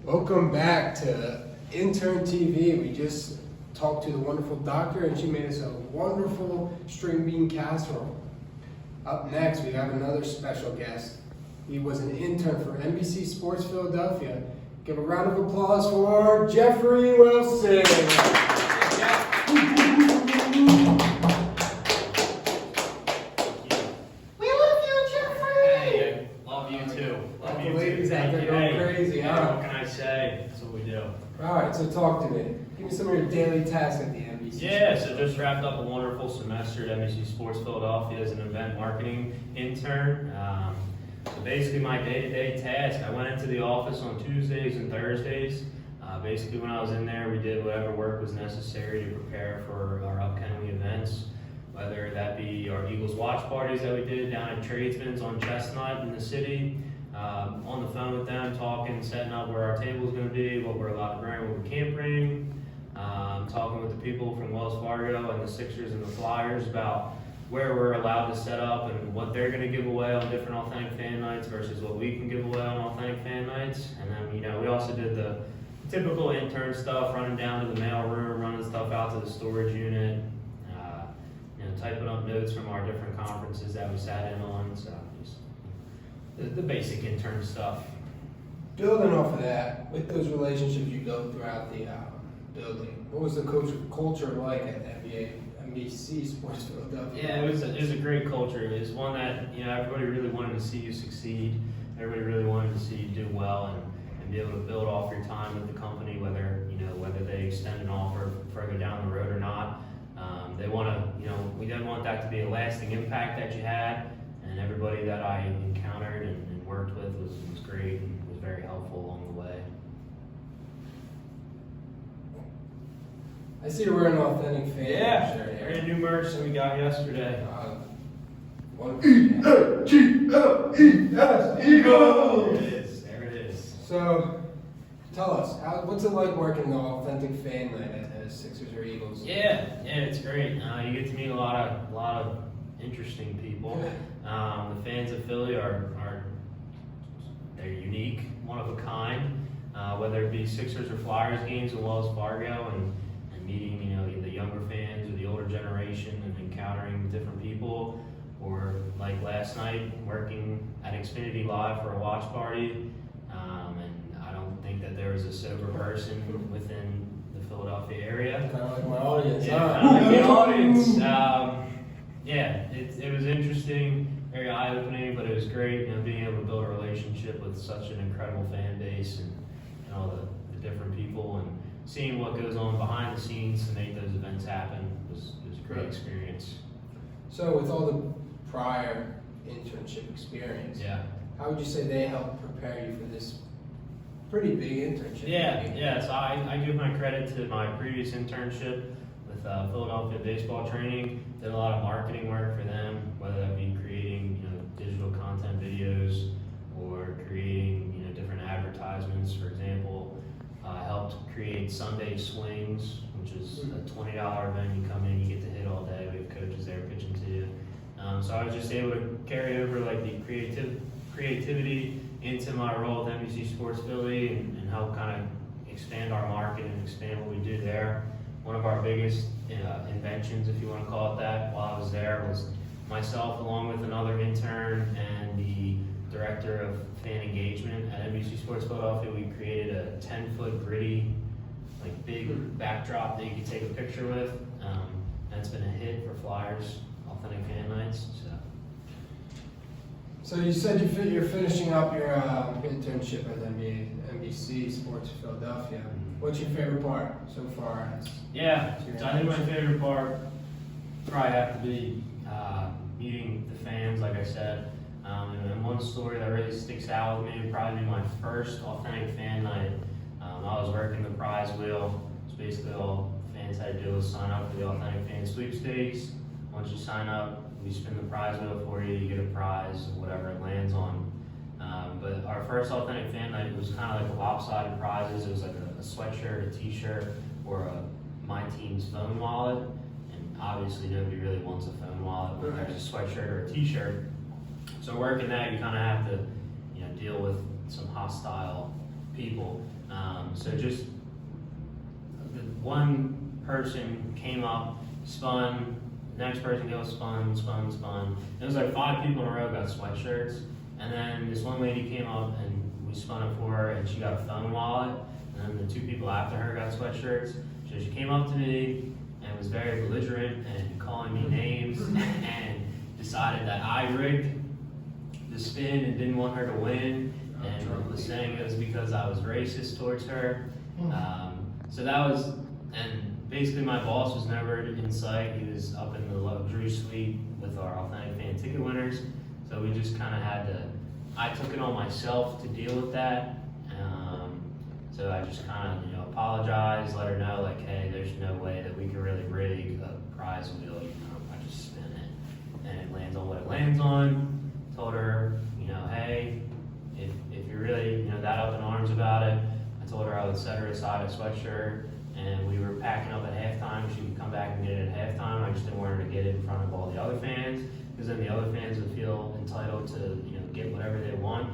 Welcome back to Intern TV. We just talked to the wonderful doctor and she made us a wonderful string bean casserole. Up next, we have another special guest. He was an intern for NBC Sports Philadelphia. Give a round of applause for Jeffrey Wilson. The ladies out there going crazy, huh? What can I say? That's what we do. Alright, so talk to me. Give me some of your daily tasks at the NBC. Yeah, so just wrapped up a wonderful semester at NBC Sports Philadelphia as an event marketing intern. So basically my day-to-day task, I went into the office on Tuesdays and Thursdays. Basically when I was in there, we did whatever work was necessary to prepare for our upcoming events. Whether that be our Eagles watch parties that we did down at Tradesman's on Chestnut in the city. On the phone with them, talking, setting up where our table is going to be, what we're allowed to bring, what we can't bring. Talking with the people from Wells Fargo and the Sixers and the Flyers about where we're allowed to set up and what they're going to give away on different Authentic Fan Nights versus what we can give away on Authentic Fan Nights. And then, we also did the typical intern stuff, running down to the mail room, running stuff out to the storage unit, typing up notes from our different conferences that we sat in on. So just the basic intern stuff. Building off of that, with those relationships you built throughout the building, what was the culture like at NBC Sports Philadelphia? Yeah, it was a great culture. It was one that everybody really wanted to see you succeed. Everybody really wanted to see you do well and be able to build off your time with the company, whether they extend an offer further down the road or not. They want to, we didn't want that to be a lasting impact that you had, and everybody that I encountered and worked with was great and was very helpful along the way. I see you're wearing an Authentic Fan shirt here. Brand new merch that we got yesterday. Wonderful. E-G-L-E-S, Eagles! There it is. So, tell us, what's it like working the Authentic Fan Night at Sixers or Eagles? Yeah, it's great. You get to meet a lot of interesting people. The fans of Philly they're unique, one of a kind. Whether it be Sixers or Flyers games in Wells Fargo and meeting the younger fans or the older generation and encountering different people, or like last night working at Xfinity Live for a watch party, and I don't think that there was a sober person within the Philadelphia area. Kind of like my audience, Yeah, huh? kind of like the audience. It was interesting, very eye-opening, but it was great, being able to build a relationship with such an incredible fan base and all the different people, and seeing what goes on behind the scenes to make those events happen was a great experience. So, with all the prior internship experience, how would you say they helped prepare you for this pretty big internship? So I give my credit to my previous internship with Philadelphia baseball training. Did a lot of marketing work for them, whether that be creating digital content videos or creating different advertisements. For example, I helped create Sunday Swings, which is a $20 event. You come in, you get to hit all day. We have coaches there pitching to you. So I was just able to carry over the creativity into my role at NBC Sports Philly and help kind of expand our market and expand what we do there. One of our biggest inventions, if you want to call it that, while I was there was myself along with another intern and the director of fan engagement at NBC Sports Philadelphia. We created a 10-foot gritty, big backdrop that you can take a picture with. That's been a hit for Flyers Authentic Fan Nights. So you said you're finishing up your internship at NBC Sports Philadelphia. What's your favorite part so far? So I think my favorite part probably have to be meeting the fans, like I said. And one story that really sticks out with me would probably be my first Authentic Fan Night. I was working the prize wheel. So basically all fans had to do was sign up for the Authentic Fan Sweepstakes. Once you sign up, we spin the prize wheel for you, you get a prize, whatever it lands on. But our first Authentic Fan Night was kind of like lopsided prizes. It was like a sweatshirt, a t-shirt, or my team's phone wallet. And obviously nobody really wants a phone wallet when there's a sweatshirt or a t-shirt. So working that, you kind of have to deal with some hostile people. So just the one person came up, spun, next person goes spun. It was like 5 people in a row got sweatshirts, and then this one lady came up and we spun it for her, and she got a phone wallet, and then the 2 people after her got sweatshirts. So she came up to me and was very belligerent and calling me names and decided that I rigged the spin and didn't want her to win, and was saying it was because I was racist towards her. So that was, and basically my boss was never in sight. He was up in the luxury suite with our Authentic Fan ticket winners. So we just kind of had to, I took it on myself to deal with that. So I just kind of, apologized, let her know, like, hey, there's no way that we can really rig a prize wheel, I just spin it, and it lands on what it lands on. Told her, hey, if you're really, that up in arms about it, I told her I would set her aside a sweatshirt, and we were packing up at halftime. She could come back and get it at halftime. I just didn't want her to get it in front of all the other fans, because then the other fans would feel entitled to, get whatever they want.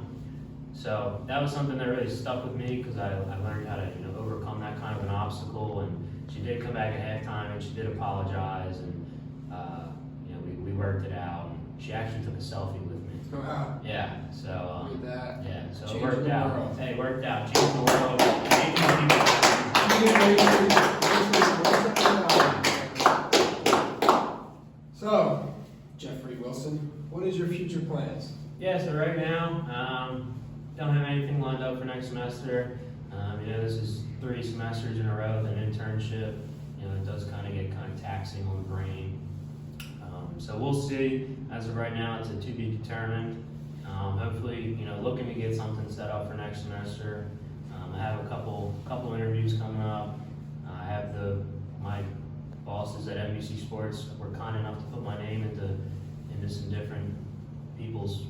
So that was something that really stuck with me, because I learned how to, overcome that kind of an obstacle. And she did come back at halftime, and she did apologize, and we worked it out. And she actually took a selfie with me. Wow. Yeah. So Look at that. yeah. So Changing it worked the out. world. Hey, it worked out. Changed the world. So, Jeffrey Wilson, what is your future plans? Yeah, so right now, don't have anything lined up for next semester. This is 3 semesters in a row with an internship. It does kind of get taxing on the brain. So we'll see. As of right now, it's a to be determined. Hopefully, looking to get something set up for next semester. I have a couple interviews coming up. I have my bosses at NBC Sports were kind enough to put my name into some different people's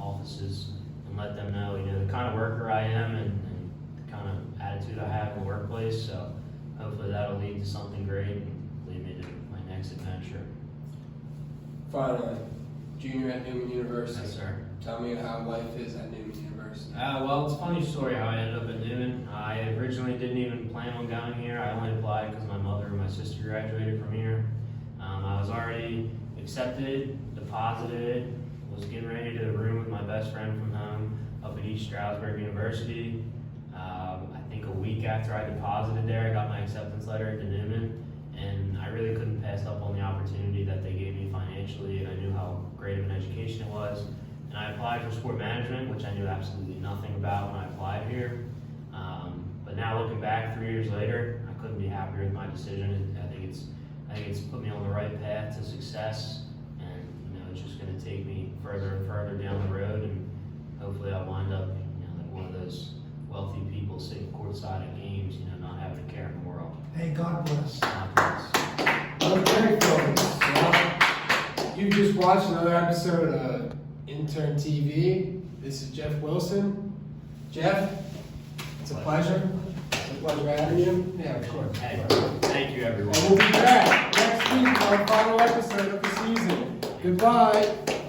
offices and let them know, the kind of worker I am and the kind of attitude I have in the workplace. So hopefully that'll lead to something great and lead me to my next adventure. Finally, junior at Newman University. Yes, sir. Tell me how life is at Newman University. Well, it's a funny story how I ended up at Newman. I originally didn't even plan on going here. I only applied because my mother and my sister graduated from here. I was already accepted, deposited, was getting ready to room with my best friend from home up at East Stroudsburg University. I think a week after I deposited there, I got my acceptance letter to Newman, and I really couldn't pass up on the opportunity that they gave me financially, and I knew how great of an education it was. And I applied for sport management, which I knew absolutely nothing about when I applied here. But now looking back 3 years later, I couldn't be happier with my decision. I think it's put me on the right path to success, and it's just going to take me further and further down the road, and hopefully I'll wind up like one of those wealthy people sitting courtside at games, not having a care in the world. Hey, God bless. God bless. Okay, folks. Well, you just watched another episode of Intern TV. This is Jeff Wilson. Jeff, it's a pleasure. It's a pleasure having you. Yeah, of course. Hey, thank you, everyone. And we'll be back next week for our final episode of the season. Goodbye.